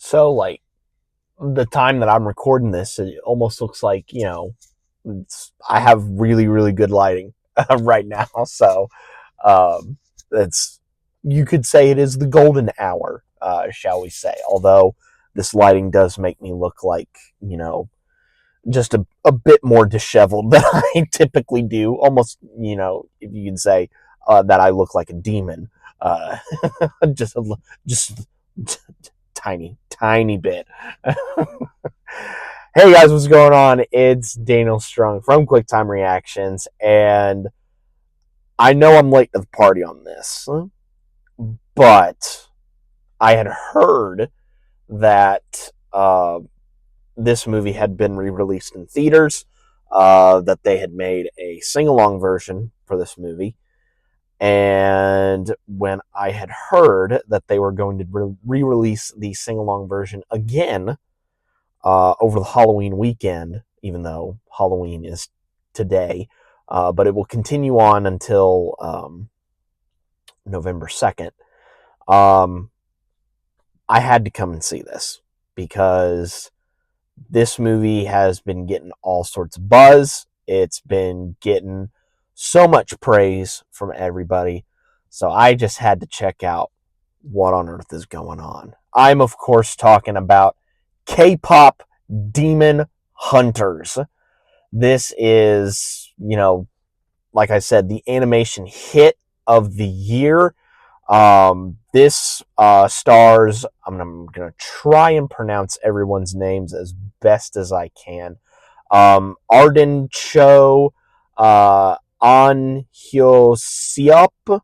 So, like, the time that I'm recording this, it almost looks like, I have really, really good lighting right now. So, um, it's, you could say it is the golden hour, shall we say. Although this lighting does make me look like, just a bit more disheveled than I typically do. Almost, if you can say that I look like a demon. Uh, just, just tiny, tiny bit. Hey guys, what's going on? It's Daniel Strung from QuickTime Reactions, and I know I'm late to the party on this, but I had heard that this movie had been re-released in theaters, that they had made a sing-along version for this movie, and when I had heard that they were going to re-release the sing-along version again over the Halloween weekend, even though Halloween is today, but it will continue on until November 2nd. I had to come and see this because this movie has been getting all sorts of buzz. It's been getting so much praise from everybody. So I just had to check out what on earth is going on. I'm, of course, talking about K-pop Demon Hunters. This is, like I said, the animation hit of the year. This stars, I'm going to try and pronounce everyone's names as best as I can. Ardencho, An Hyo Seop,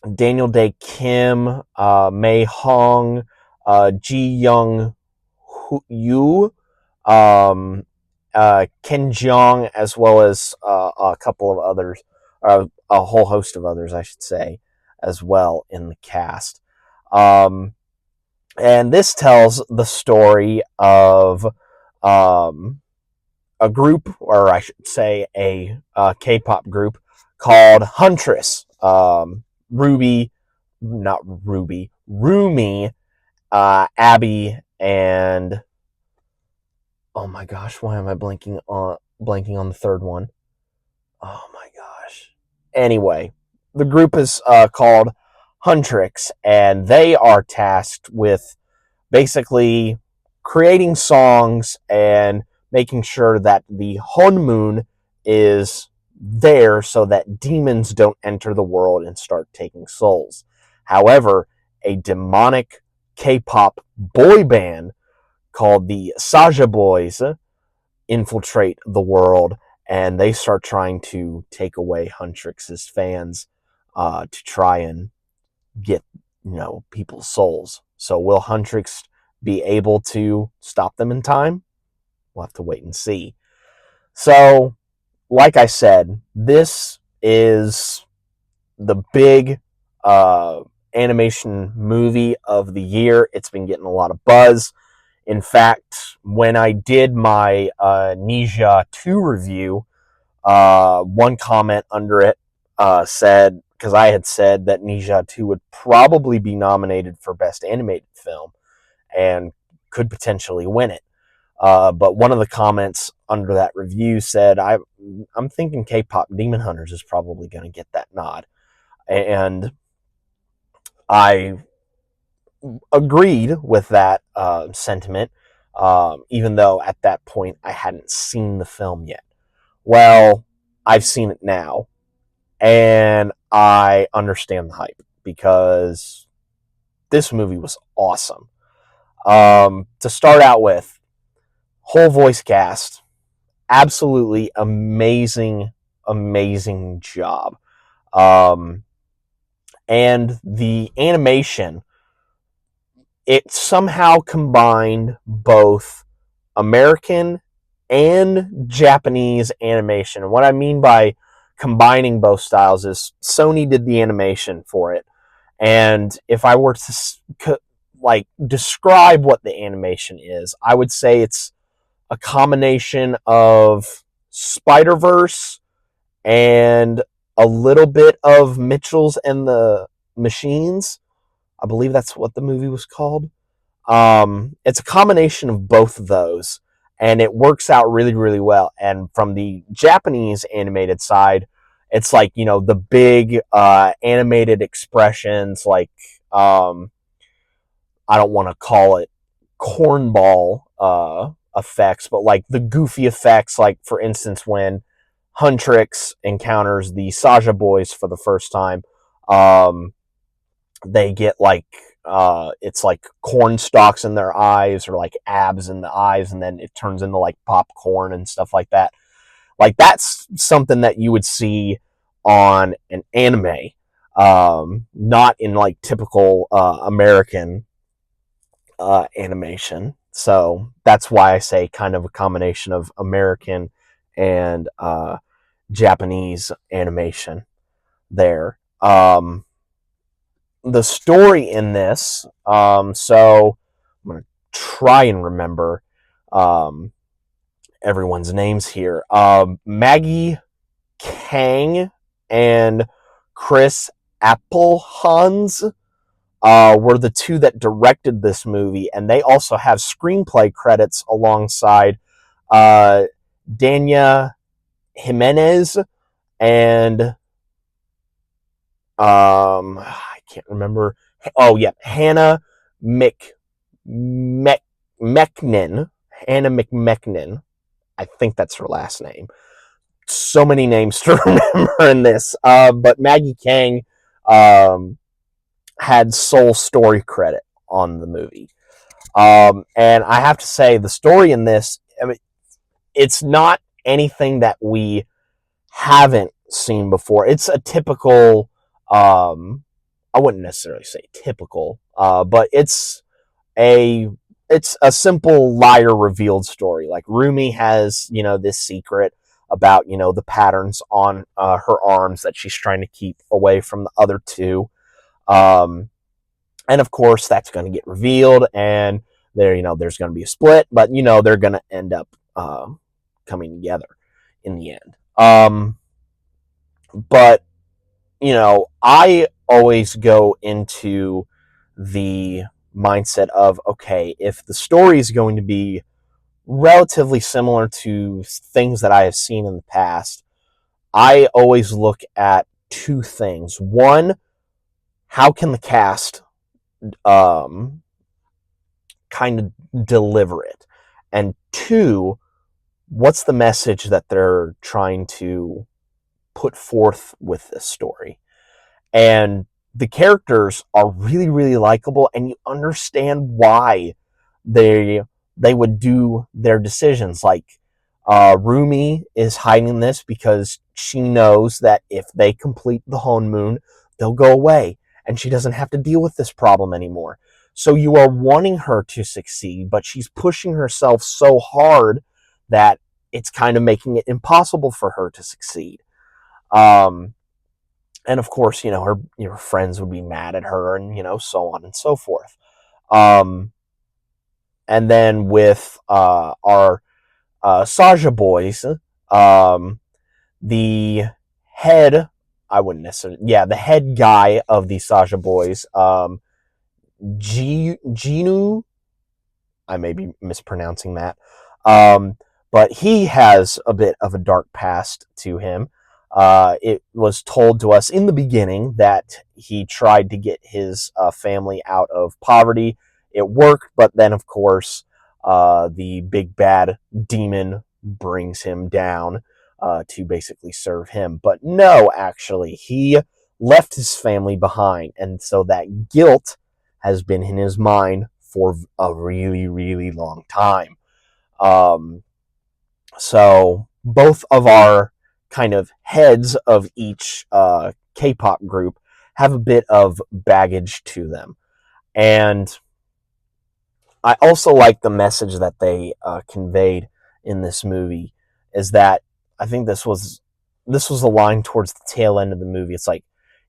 Danieldaekim, Mei Hong, Ji Young Yu, Kenjeong, as well as a couple of others, a whole host of others, I should say, as well in the cast. And this tells the story of a group, or I should say a K-pop group called Huntress. Rumi, Abby, and oh my gosh, why am I blanking on the third one? Oh my gosh. Anyway, the group is called Huntrix, and they are tasked with basically creating songs and making sure that the honmoon is there so that demons don't enter the world and start taking souls. However, a demonic K-pop boy band called the Saja Boys infiltrate the world, and they start trying to take away Huntrix's fans to try and get people's souls. So will Huntrix be able to stop them in time? We'll have to wait and see. So, like I said, this is the big animation movie of the year. It's been getting a lot of buzz. In fact, when I did my Ninja 2 review, one comment under it said, because I had said that Ninja 2 would probably be nominated for Best Animated Film and could potentially win it. But one of the comments under that review said, I'm thinking K-pop Demon Hunters is probably going to get that nod. And I agreed with that sentiment, even though at that point I hadn't seen the film yet. Well, I've seen it now, and I understand the hype because this movie was awesome. To start out with, whole voice cast, absolutely amazing, amazing job. And the animation, it somehow combined both American and Japanese animation. And what I mean by combining both styles is Sony did the animation for it. And if I were to describe what the animation is, I would say it's a combination of Spider-Verse and a little bit of Mitchell's and the Machines. I believe that's what the movie was called. It's a combination of both of those, and it works out really, really well. And from the Japanese animated side, it's like, the big animated expressions, like, I don't want to call it cornball effects, but like the goofy effects, like for instance when Huntrix encounters the Saja boys for the first time, um, they get like it's like corn stalks in their eyes or like abs in the eyes, and then it turns into like popcorn and stuff like that. Like that's something that you would see on an anime, not in like typical American animation. So that's why I say kind of a combination of American and Japanese animation there. The story in this, so I'm going to try and remember everyone's names here. Maggie Kang and Chris Applehans were the two that directed this movie, and they also have screenplay credits alongside Dania Jimenez and I can't remember. Oh yeah, Hannah Mc Mechnin. Hannah McMechnin. I think that's her last name. So many names to remember in this. But Maggie Kang had sole story credit on the movie. And I have to say, the story in this, I mean, it's not anything that we haven't seen before. It's a typical, I wouldn't necessarily say typical, but it's a simple liar revealed story. Like Rumi has, this secret about, the patterns on her arms that she's trying to keep away from the other two. And of course that's going to get revealed, and there's going to be a split, but they're going to end up coming together in the end. But I always go into the mindset of, okay, if the story is going to be relatively similar to things that I have seen in the past, I always look at two things. One, how can the cast kind of deliver it? And two, what's the message that they're trying to put forth with this story? And the characters are really, really likable, and you understand why they would do their decisions. Like Rumi is hiding this because she knows that if they complete the honeymoon, they'll go away, and she doesn't have to deal with this problem anymore. So you are wanting her to succeed, but she's pushing herself so hard that it's kind of making it impossible for her to succeed. And of course, her friends would be mad at her, and so on and so forth. And then with our Saja boys, the head, I wouldn't necessarily, yeah, the head guy of the Saja boys, Ginu, I may be mispronouncing that, but he has a bit of a dark past to him. It was told to us in the beginning that he tried to get his family out of poverty. It worked, but then, of course, the big bad demon brings him down to basically serve him. But no, actually, he left his family behind, and so that guilt has been in his mind for a really, really long time. So both of our kind of heads of each K-pop group have a bit of baggage to them. And I also like the message that they conveyed in this movie, is that I think this was a line towards the tail end of the movie. It's like,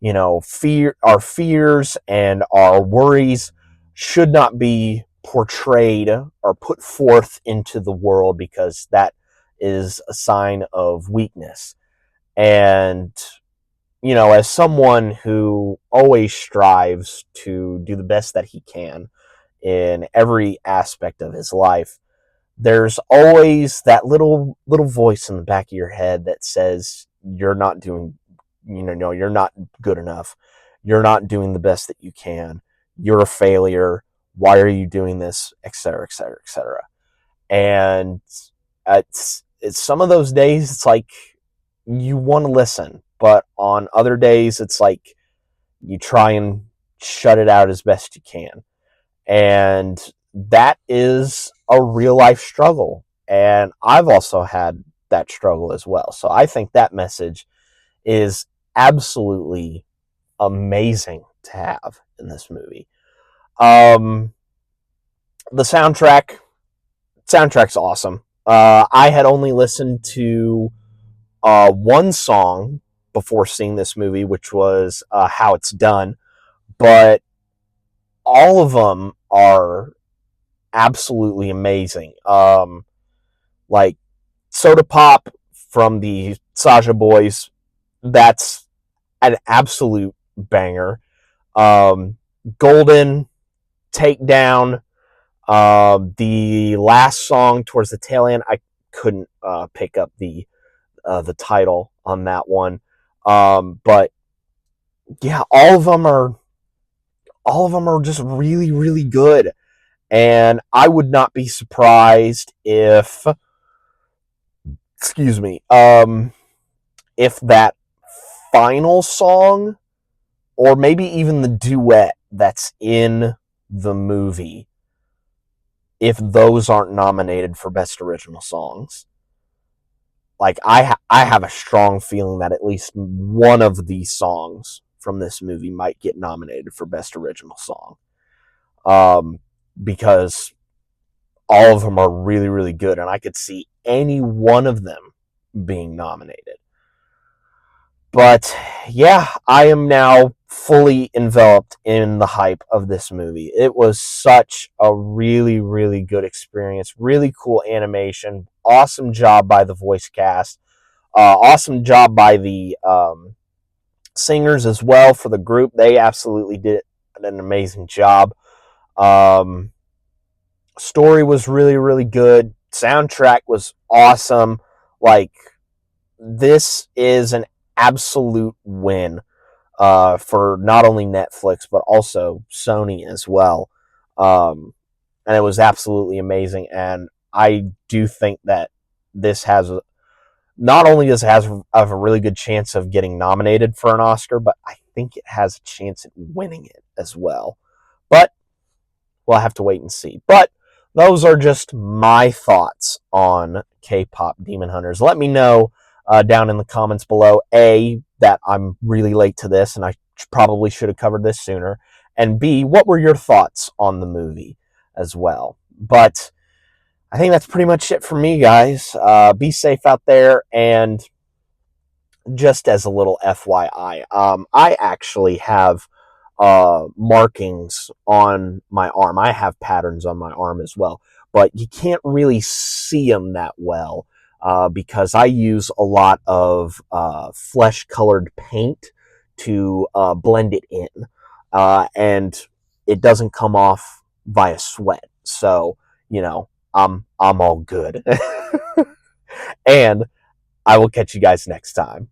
our fears and our worries should not be portrayed or put forth into the world, because that is a sign of weakness. And as someone who always strives to do the best that he can in every aspect of his life, there's always that little voice in the back of your head that says you're not doing, no, you're not good enough. You're not doing the best that you can. You're a failure. Why are you doing this? Et cetera, et cetera, et cetera. And it's some of those days, it's like you want to listen, but on other days, it's like you try and shut it out as best you can. And that is a real life struggle. And I've also had that struggle as well. So I think that message is absolutely amazing to have in this movie. The soundtrack's awesome. I had only listened to one song before seeing this movie, which was How It's Done, but all of them are absolutely amazing. Like Soda Pop from the Saja Boys, that's an absolute banger. Golden, Takedown, the last song towards the tail end, I couldn't pick up the title on that one. But yeah, all of them are just really, really good. And I would not be surprised if, excuse me, if that final song, or maybe even the duet that's in the movie, if those aren't nominated for Best Original Songs. Like, I have a strong feeling that at least one of these songs from this movie might get nominated for Best Original Song. Because all of them are really, really good, and I could see any one of them being nominated. But yeah, I am now fully enveloped in the hype of this movie. It was such a really, really good experience. Really cool animation. Awesome job by the voice cast. Awesome job by the singers as well for the group. They absolutely did an amazing job. Story was really, really good. Soundtrack was awesome. Like, this is an absolute win for not only Netflix, but also Sony as well. And it was absolutely amazing. And I do think that this has, not only does it have a really good chance of getting nominated for an Oscar, but I think it has a chance at winning it as well. But we'll have to wait and see. But those are just my thoughts on K-pop Demon Hunters. Let me know down in the comments below, A, that I'm really late to this and I probably should have covered this sooner, and B, what were your thoughts on the movie as well. But I think that's pretty much it for me, guys. Be safe out there, and just as a little FYI, I actually have markings on my arm. I have patterns on my arm as well, but you can't really see them that well because I use a lot of flesh-colored paint to blend it in, and it doesn't come off via sweat. So, I'm all good. And I will catch you guys next time.